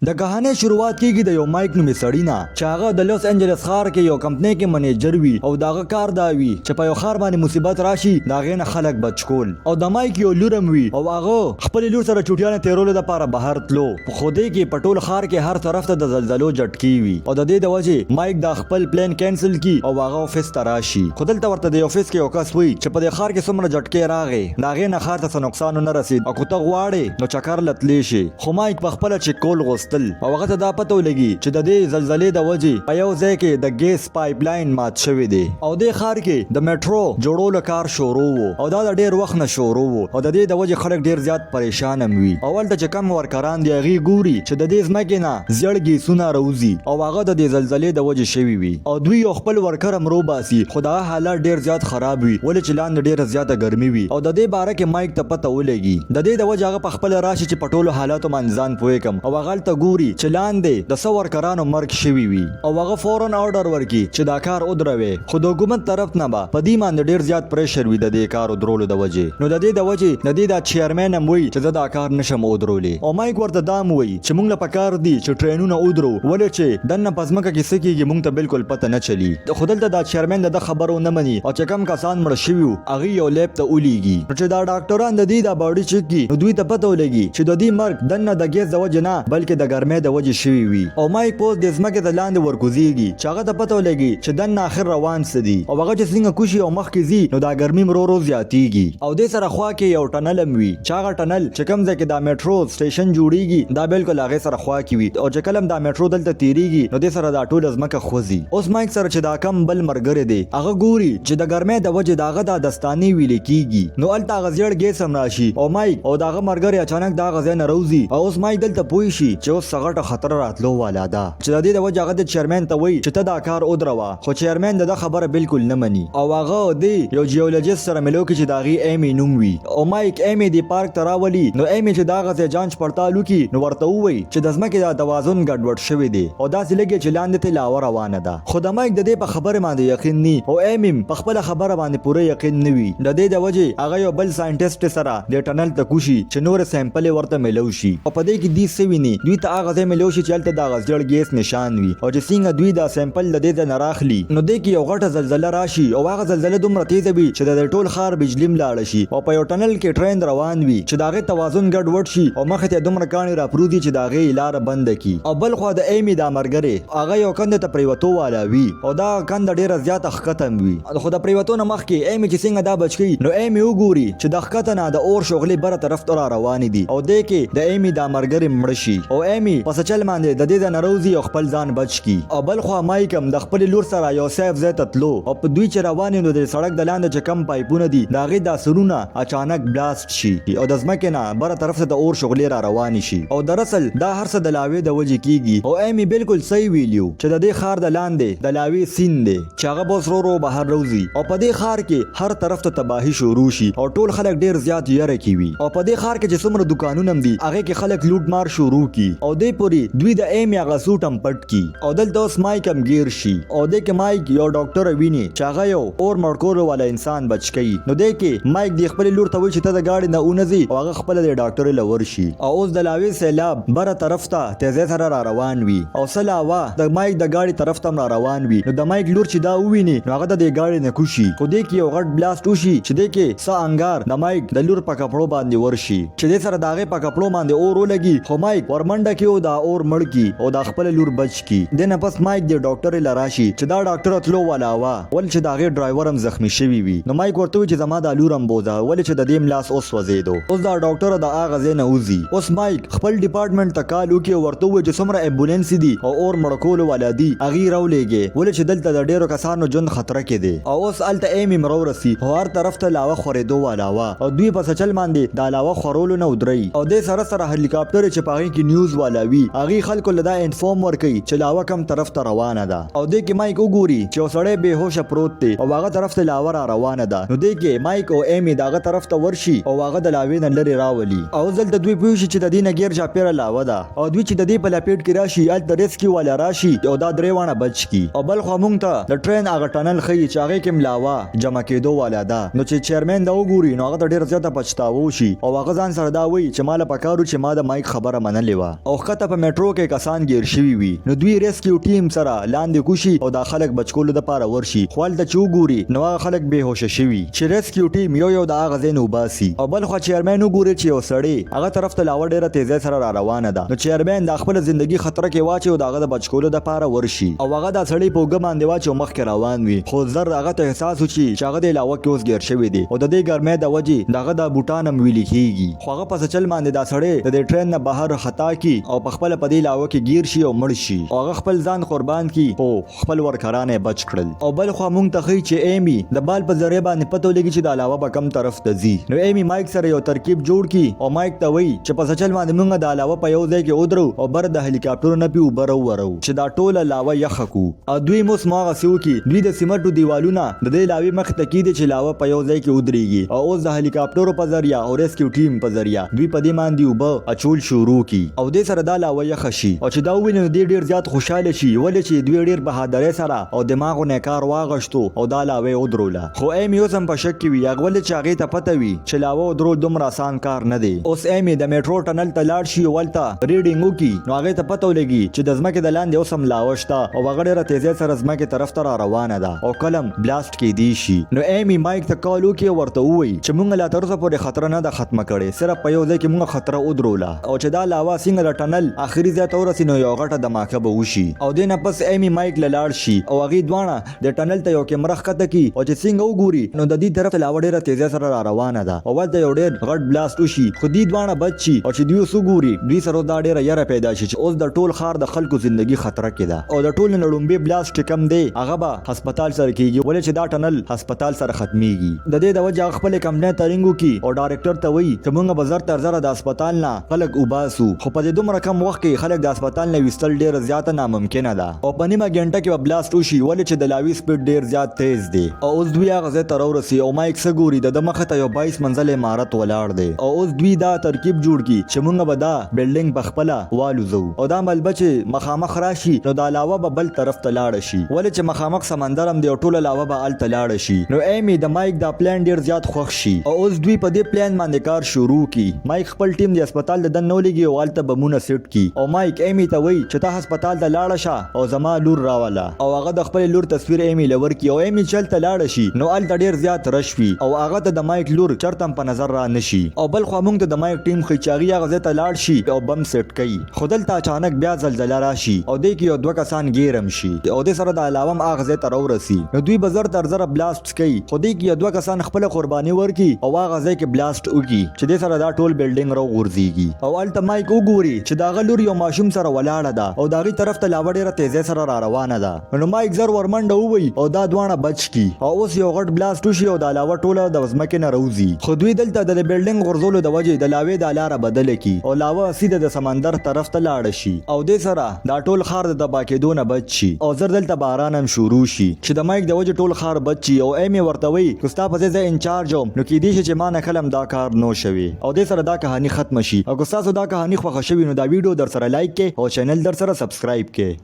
د کہانی شروعات کیږي د یو مایک نومي سړی نه چې هغه د لوس انجلس ښار کې یو کمپنۍ کې منیجر وي او دغه کار دا وي چې په یو ښار باندې مصیبت راشي د هغې نه خلک بچ کول او د مایک یو لور هم وي او هغه خپلې لور سره چوټیانې تېرولو دپاره بهر تلو په خو دې کې په ټول ښار کې هر طرف ته د زلزلو جټکې وي او د دې د وجې مایک دا خپل پلان کینسل کی او هغه افیس ته راشي خو دلته ورته د افیس کې یو کس وي چې په دې ښار کې څومره جټکې راغې د هغې نه ښار ته څه نقصان ونه رسید او که ته غواړې نو چکر لتلی شي خو مایک په خپله چیک کول غوښتل او هغه ته دا پته ولګي چې د دې زلزلې د وجې په یو ځای کې د ګیس پایپ لاین مات شوی دی او دې ښار کې د میټرو جوړولو کار شروع و او دا د ډیر وخت نه شروع و او د دې د وجې خلک ډیر زیات پریشان هم وي او هلته چې کم ورکران دي هغې ګوري چې د دې ځمکې نه زیړ ګیسونه راوځي او هغه د دې زلزلې د وجې شوي وي او دوی یو خپل ورکر هم روباسي خو د هغه حالات ډیر زیات خراب وي ولې چې لاندې ډیره زیاته ګرمي وي او د دې باره کې مایک ته پته ولګي د دې د وجې هغه په خپله راشي چې په ټولو حالاتو باندې ځان پوه کړم او هغه هلته ګوري چې لاندې د څه ورکرانو مرګ شوي وي او هغه فورا آرډر ورکړي چې دا کار ودروي خو د حکومت طرف نه به په دې باندې ډیر زیات پریشر وي د دې کار ودرولو د وجې نو د دې د وجې د دې دا چیرمن هم وایي چې زه دا کار نشم ودرولی او مایک ورته دا هم وایي چې موږ له پکار دي چې ټرینونه ودرو ولې چې دننه په ځمکه کې څه کېږي موږ ته بالکل پته نه چلي خو دلته دا چیرمن د ده خبرو نه مني او چې کم کسان مړه شوي وو هغوی یو لیب ته ولیږي نو چې دا ډاکټران د دې دا باډي چیک کړي نو دوی ته پته ولګي چې د دې مرګ دننه د ګیس د وجې نه بلکې د ګرمۍ د وجې شوي وي او مایک پوس د ځمکې ته لاندې ورکوزیږي چې هغه ته پته ولګي چې دننه آخر روان څه دي او هغه چې څنګه کوشي او مخکې ځي نو دا ګرمي ورو ورو زیاتیږي او دې سره خوا کې یو ټنل هم وي چې هغه ټنل چې کوم ځای کې دا میټرو سټیشن جوړیږي دا بالکل هغې سره خوا کې وي او چې کله هم دا میټرو دلته تیریږي نو دې سره دا ټوله ځمکه خوځي اوس مایک سره چې دا کم بل ملګری دی هغه ګوري چې د ګرمۍ د وجې د هغه دا دستانې ویلې کېږي نو هلته هغه زیړ ګیس هم راشي او مایک او د هغه ملګری اچانک د هغه ځای نه راوځي او اوس مایک دلته پوه شي چې اوس څه غټه خطر راتلو والا ده چې د دې د وجې هغه د چیرمن ته وایي چې ته دا کار ودروه خو چیرمن د ده خبره بالکل نه مني او هغه دې یو جیولوجست سره ملو کې چې د هغې ایمي نوم وي او مایک ایمي دې پارک ته راولي نو ایمي چې د هغه ځای جانچ پړتال وکړي نو ورته ووایي چې د ځمکې دا توازن ګډوډ شوی دی او داسې لګي چې لاندې ته لاوه روانه ده خو د مایک د دې په خبرې باندې یقین نی او ایمي په خپله خبره باندې پوره یقین نه وي د دې د وجې هغه یو بل ساینټسټ سره د ټنل ته کوشي چې نورې سیمپلې ورته ملو شي او په دې کې دوی څه ویني دوی ته هغه ځای ملو شي چې هلته د هغه زیړ ګیس نشان وي او چې څنګه دوی دا سیمپل د دې ځای نه راخلي نو دې کې یو غټه زلزله راشي او هغه زلزله دومره تیزه وي چې د ټول ښار بجلي لاړه شي او په یو ټنل کې ټرین روان وي چې د هغې توازن ګډوډ شي او مخې ته دومره کاڼي راپروزي چې د هغې لاره بنده کړي او بل خوا د ایمي دا ملګری هغه یو کندې ته پریوتو والا وي او دا کنده ډېره زیاته ښکته هم وي خو د پریوتو نه مخکې ایمي چې څنګه دا بچ کوي نو ایمي وګوري چې د ښکته نه د اور شغلې بره طرف ته را روانې دي او دې کې د ایمي دا ملګری مړه شي او ایمي په څه چل باندې د دې ځای نه راوځي او خپل ځان بچ کړي او بل خوا مایک هم د خپلې لور سره یو سیف ځای ته تلو او په دوی چې روان نو د سړک د لاندې چې کم پایپونه دي د هغې دا سرونه اچانک بلاست شي او د ځمکې نه بره طرف ته د اور شغلې را روانې شي او دراصل دا هر څه د لاوې د وجې کېږي او ایمي بالکل صحیح ویلیو چې د دې ښار د لاندې د لاوې سیند دی چې هغه به اوس ورو ورو بهر راوځي او په دې ښار کې هر طرف ته تباهي شروع شي او ټول خلک ډېر زیات یره کې وي او په دې ښار کې چې څومره دوکانونه هم دي هغې کې خلک لوټ مار شروع کړي او دې پورې دوی د ایمي هغه سوټ هم پټ کړي او دلته اوس مایک هم ګیر شي او دې کې مایک یو ډاکټر ویني چې هغه یو اور مړ کولو والا انسان بچ کوي نو دې کې مایک د خپلې لور ته وایي چې ته د ګاډي نه ونځي او هغه خپله د ډاکټرې له ورشي او اوس د لاوې سیلاب بره طرف ته تیزۍ سره را روان وي او څه علاوه د مایک د ګاډي طرف ته هم را روان وي نو د مایک لور چې دا وویني نو هغه د دې ګاډي نه کوشي خو دې کې یو غټ بلاست وشي چې دې کې څه انګار د مایک د لور په کپړو باندې ورشي چې دې سره د هغې په کپړو باندې اور ولګي خو مایک ورمنډه کې او دا اور مړ کړي او دا خپله لور بچ کړي دې نه پس مایک د ډاکټرې له راشي چې دا ډاکټره تلو والا وه ولې چې د هغې ډرایور هم زخمي شوي وي نو مایک ورته وایي چې زما دا لور هم بوځه ولې چې د دې ملاس اوس وځېدو اوس دا ډاکټره د هغه ځای نه وځي اوس مایک خپل ډپارټمنټ ته کال وکړي او ورته ووایي چې څومره امبولینس دي او اور مړه کولو والا دي هغې راولېږي ولې چې دلته د ډېرو کسانو ژوند خطره کې دی او اوس هلته ایمي هم راورسي خو هر طرف ته لاوه خورېدو والا وه او دوی په سچل باندې دا لاوه خورولو نه ودرئ او دې سره سره هلیکاپټر چې په هغې کې نیوز والا وي هغې خلکو له دا انفارم ورکوي چې لاوه کم طرف ته روانه ده او دې کې مایک وګوري چې یو سړی بېهوشه پروت دی او هغه طرف ته لاوه را روانه ده نو دې کې مایک او ایمي د هغه طرف ته ورشي او هغه د لاوې نه لرې راولي او دلته دوی پوه شي چې د دې نه ګیر چاپېره لاوه ده او دوی چې د دې په لپیټ کې راشي هلته ریسکیو والا راشي او دا درې واړه بچ کړي او بل خوا موږ ته د ټرین هغه ټنل ښیي چې هغې کې هم لاوه جمع کېدو والا ده نو چې چیرمن دا وګوري نو هغه ته ډېره زیاته پچتاوه وشي او هغه ځان سره دا وایي چې ما له پکار و چې ما د مایک خبره منلې وه او خطه په میټرو کې کسان گیر شوي وي نو دوی ریسکیو ټیم سره لاندې کوشي او دا خلک بچکولو د پاره ورشي خپل د چوغوري نو هغه خلک به هوش شوي چې ریسکیو ټیم یو د هغه ځای نو باسي او بل خو چیرمن وګوري چې یو سړی هغه طرف ته لاوړ ډیره تیزه سره را روانه ده نو چیرمن د خپل ژوندۍ خطر کې واچي او دغه د بچکولو د پاره ورشي او هغه د سړی په ګم باندې واچي مخ کې روان وي خو زر هغه ته احساس وچی چې هغه د علاوه کې اوس گیر شوی دی او د دې ګرمۍ د وجې دغه د بوټانم ویل کیږي خو هغه پس چل باندې دا سړی د ټرین نه بهر خطا کی او په خپل په دې علاوه کې گیر شي او مړ شي او هغه خپل ځان قربان کی او خپل ورکرانه بچ کړل او بل خو مونږ ته خی چې ایمی د بال په ذریعہ باندې پته لګی چې د علاوه به کم طرف ته ځي نو ایمی مایک سره یو ترکیب جوړ کی او مایک ته وای چې پس چل باندې مونږ د علاوه په یو ځای کې ودرو او بر د هلیکاپټر نه پی وبرو ورو چې دا ټول علاوه یخکو او دوی موس ماغه سیو کی دوی د سیمټو دیوالونه د دې علاوه مخ ته کې دي چې علاوه په یو ځای کې ودرېږي او اوس د هلیکاپټر په ذریعہ او ریسکیو ټیم په ذریعہ دوی په دې باندې وب اچول شروع کی او دې سره د علاوه یخ شي او چې دا ویني دې ډیر زیات خوشاله شي ولې چې دوی ډیر بهادرۍ سره او دماغونه کار واغشتو او د علاوه ودروله خو ایمی اوس هم په شک کې وی هغه ولې چې هغه ته پته وي چې علاوه ودرو دومره آسان کار نه دی اوس ایمی د میټرو ټنل ته لاړ شي ولته ریډینګ وکي نو هغه ته پته ولګي چې د ځمکې د لاندې اوس هم لاوشتا او هغه ډیره تیزه سره ځمکې طرف ته روانه ده او کلم بلاست کې دی شي نو ایمی مایک ته کال وکي ورته وای چې مونږ لا تر اوسه پورې خطر نه ده ختمه کړې صرف په یو ځای کې مونږ خطر ودروله او چې دا علاوه څنګه د ټنل اخري ځای ته ورسې نو یو غټه دماکه به وشي او دې نه پس ایمی مایک لاړ شي او هغه دوانه د ټنل ته یو کیمره ښکته کی او چې څنګه وګوري نو د دې طرف ته ډیره تیزه سره را روانه ده او ولته یو ډیر غټ بلاست وشي خو دې دوانه بچي او چې دوی وګوري دوی سره دا ډیره یره پیدا شي چې اوس د ټول خار د خلکو ژوندۍ خطر کې ده او د ټول نړومبي بلاست کم دی هغه به هسپتال سره کیږي ولې چې دا ټنل هسپتال سره ختميږي د دې د وجه خپل کمپنۍ ترنګو کی او ډایرکټر ته وایي چې مونږ به زر تر زر د هسپتال نه خلک وباسو خو په دې دومره کم وخت کې خلک د هسپتال نه وستل ډیر زیاته ناممکنه ده او په نیمه غنټه کې بلاست وشي ولې چې د لاوی سپیډ ډیر زیات تیز دی او اوس دوی هغه ځای ته راورسي او مایک سګوري د مخه ته یو 22 منزل عمارت ولاړ دی او اوس دوی دا ترکیب جوړ کی چې مونږ به دا بلډینګ بخپله والوزو او دا ملبچ مخامخ راشي نو د علاوه به بل طرف ته لاړ شي ولې چې مخامخ سمندر هم دی ټول علاوه به ال تلاړ شي نو ایمی د مایک دا پلان ډیر زیات خوښ شي او اوس دوی په دې پلان باندې کار شروع کی مایک خپل ټیم د هسپتال د دن نو لګي او الته بمونه سیټ کی او مایک ایمی ته وای چې ته هسپتال ته لاړ شه او زما لور راواله او هغه د خپل لور تصویر ایمی لور کی او ایمی چلته لاړ شي نو الته ډیر زیات رشوي او هغه ته د مایک لور چرته په نظر را نشي او بل خو موږ ته د مایک ټیم خچاغي هغه ځای ته لاړ شي او بم سیټ کوي خودل ته اچانک بیا زلزلہ راشي او د کې یو دوه کسان ګیرم شي او د سره د علاوه هغه ځای ته راورسي نو دوی بزر تر زر بلاست کوي خو د کې یو دوه کسان خپل قرباني ورکي او هغه ځای کې بلاست وکي چې د سره دا ټول بلډینګ را غورځيږي او الته مایک وګوري چې دا غلور یو ماشوم سره ولاړه ده او داغي طرف ته لاوړ ډیره تیزه سره را روانه ده نو مایک زر ورمنډه ووي او دا دوانه بچ کی او اوس یو غټ بلاست وشي او د علاوه ټوله د وزمکه نه روزي خو دوی دلته د بلډینګ غرزولو د وجې د لاوې د لاره بدل کی او لاوه سیده د سمندر طرف ته لاړ شي او د سره دا ټول خار د باکیدونه بچ شي او زر دلته باران هم شروع شي چې د مایک د وجې ټول خار بچ شي او ایمی ورته وي کوستا په ځای انچارج نو کې دي چې ما نه کلم دا کار نو شوي او د سره دا کہانی ختم شي او کوستا دا کہانی خوښ شوي نو دا ویډیو در سره لایک کې او چینل در سره سبسکرایب کې